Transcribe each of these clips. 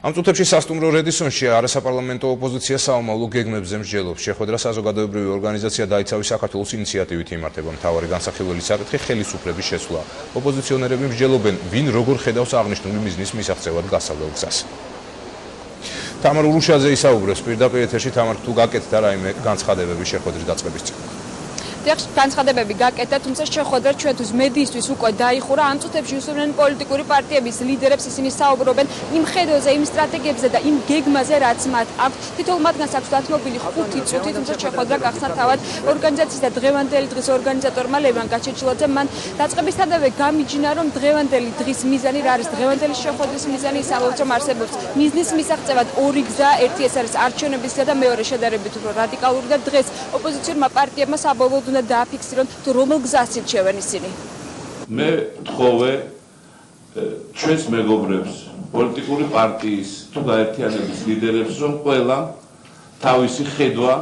Am წუთებში სასტუმრო რედისონში არასაპარლამენტო ოპოზიცია საომავლო გეგმებზე მსჯელობს. შეხვედრა საზოგადოებრივი ორგანიზაცია დაიცავი საქართველოს ინიციატივით იმართება. მთავარი განსახილველი საკითხი ხელისუფლების შეცვლა. ოპოზიციონერები მსჯელობენ, ვინ როგორ ხედავს აღნიშნული მიზნის მისაღწევად გასავლელ გზას. თამარ ურუშაძე ისაუბრებს პირდაპირ ეთერში. თამარ, თუ გაკეთდა რაიმე განცხადებები შეხვედრის დაწყების წინ? განცხადებები გაკეთდა, თუმცა შეხვედრა ჩვენთვის მედიისთვის უკვე დაიხურა. ამ წუთებში უსურვენ პოლიტიკური პარტიების ლიდერებს, ისინი საუბრობენ იმ ხედვაზე, იმ სტრატეგიებზე და იმ გეგმაზე, რაც მათ აქვს. თითოეულ მათგანს აქვს დათმობილი 5 წუთი, თუმცა შეხვედრა გახსნა თავად ორგანიზაციის და დღევანდელი დღის ორგანიზატორმა ლევან გაჩეჩილაძემ. მან დაწყებისთანავე გამიჯინა, რომ დღევანდელი დღის მიზანი რა არის, დღევანდელი შეხვედრის მიზანი ის ამბობს, რომ არსებობს მიზნის მისაღწევად ორი გზა, ერთი ეს არის არჩევნების გზა და მეორე შედარებით უფრო რადიკალური და დღეს ოპოზიციურმა პარტიებმა საბოლოოდ დააფიქსირონ თუ რომელ გზას ირჩევენ ისინი. მე თხოვე ჩვენს მეგობრებს, პოლიტიკური პარტიის თუ გაერთიანების ლიდერებს, რომ ყველა თავისი ხედვა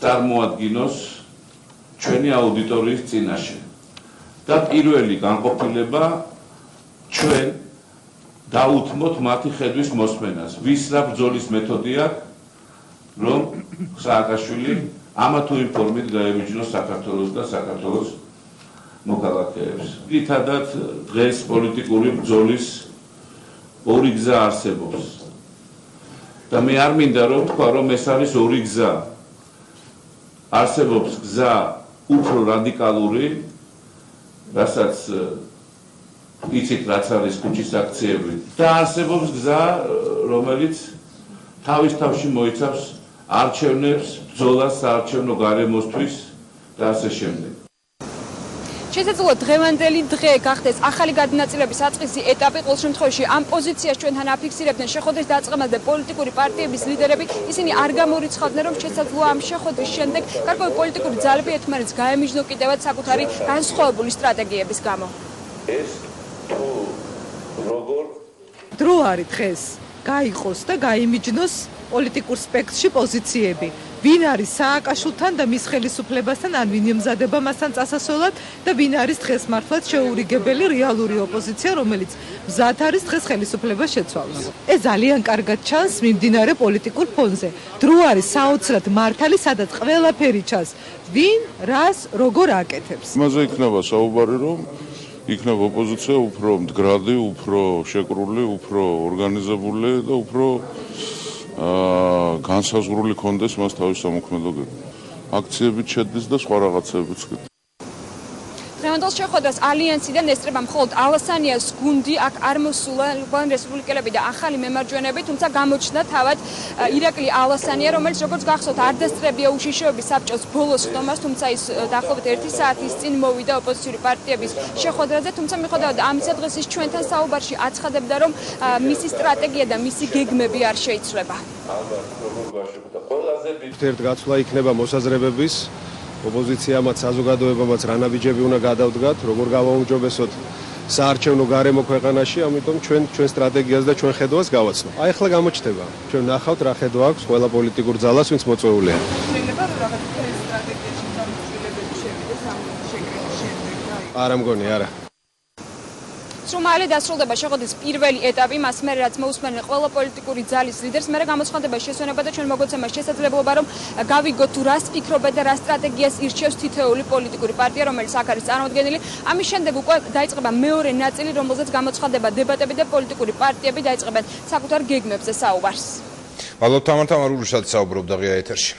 წარმოადგინოს ჩვენი აუდიტორიის წინაშე. და პირველი განყოფილება ჩვენ დაუთმოთ მათი ხედვის მოსმენას. ვის რა ბრძოლის მეთოდი აქვს, რომ სააკაშვილი ამა თუ იმ ფორმით გაემიჯნოს საქართველოს და საქართველოს მოქალაქეებს. Ძირითადად დღეს პოლიტიკური ბრძოლის ორი გზა არსებობს. და მე არ მინდა რომ თქვა, რომ ეს არის ორი გზა. არსებობს გზა უფრო რადიკალური, რასაც იცით რაც არის ქუჩის აქციები. და არსებობს გზა, რომელიც თავის თავში მოიცავს არჩევნებს, ბრძოლას საარჩევნო გარემოსთვის და ასე შემდეგ. შესაძლოა დღევანდელი დღე გახდეს ახალი გადანაწილების საწყისი ეტაპი. ყოველ შემთხვევაში ამ პოზიციას ჩვენთან აფიქსირებდნენ შეხვედრის დაწყებამდე პოლიტიკური პარტიების ლიდერები. ისინი არ გამორიცხავდნენ, რომ შესაძლოა ამ შეხვედრის შემდეგ გარკვეული პოლიტიკური ძალები ერთმანეთს გაემიჯნო კიდევაც საკუთარი განსხვავებული სტრატეგიების გამო. ეს თუ როგორ დრო არის დღეს გაიყოს და გაიმიჯნოს პოლიტიკურ სპექტრში პოზიციები. ვინ არის სააკაშვილთან და მის ხელისუფლებასთან, ან ვინ ემზადება მასთან წასასვლელად და ვინ არის დღეს მართლაც შეურიგებელი რეალური ოპოზიცია, რომელიც მზად არის დღეს ხელისუფლებას შეცვალოს. ეს ძალიან კარგად ჩანს მიმდინარე პოლიტიკურ ფონზე. დრო არის საოცრად მართალი, სადაც ყველაფერი ჩანს. ვინ რას როგორ აკეთებს. იმაზე იქნება საუბარი, რომ იქნება ოპოზიცია უფრო მდგრადი, უფრო შეკრული, უფრო ორგანიზებული და უფრო განსაზღვრული კონდეს მას თავის სამოქმედო გეგმა. აქციებიც შედის და სხვა რაღაცებიც კი. დღევანდელ შეხვედრას ალიანსიდან ესწრება მხოლოდ ალასანიას გუნდი, აქ არ მოსულა რესპუბლიკელები და ახალი მემარჯვენეები, თუმცა გამოჩნდა თავად ირაკლი ალასანია, რომელიც როგორც გახსოვთ არ დასწრებია უშიშროების საბჭოს ბოლოს ხდომას, თუმცა ის დაახლოებით 1 საათის წინ მოვიდა ოპოზიციური პარტიების შეხვედრაზე, თუმცა მიუხედავად ამისა დღეს ის ჩვენთან საუბარში აცხადებდა, რომ მისი სტრატეგია და მისი გეგმები არ შეიცვლება. ერთ გაცვლა იქნება მოსაზრებების ოპოზიციამაც საზოგადოებამაც რა ნაბიჯები უნდა გადავდგათ, როგორ გავაუმჯობესოთ საარჩევნო გარემო ქვეყანაში, ამიტომ ჩვენ სტრატეგიას და ჩვენ ხედვას გავაცნობ. აი ახლა გამოჩნდება. ჩვენ ნახავთ რა ხედვა აქვს ყველა პოლიტიკურ ძალას, ვინც მოწვეულია. შეიძლება რომ რაღაც სტრატეგიაში დამცველებები შევიდეს ამ შეკრების შემდეგ. არა მგონი, არა. სრომალი დასრულდება შეხვედრის პირველი ეტაპი, მას მერე რაც მოусმენენ ყველა პოლიტიკური ძალის ლიდერს, მერე გამოცხადდება შესვენება და ჩვენ მოგვეცემა შესაძლებლობა, რომ გავიგოთ თუ რას ფიქრობენ და რა სტრატეგიას ირჩევს თითოეული პოლიტიკური პარტია, რომელიც აქ არის წარმოდგენილი. ამის შემდეგ უკვე დაიწყება მეორე ნაწილი, რომელზეც გამოცხადდება დებატები და პოლიტიკური პარტიები დაიწყებენ საკუთარ გეგმებზე საუბარს. მადლობთ თამარ ურუშაძე საუბრობდა ღია ეთერში.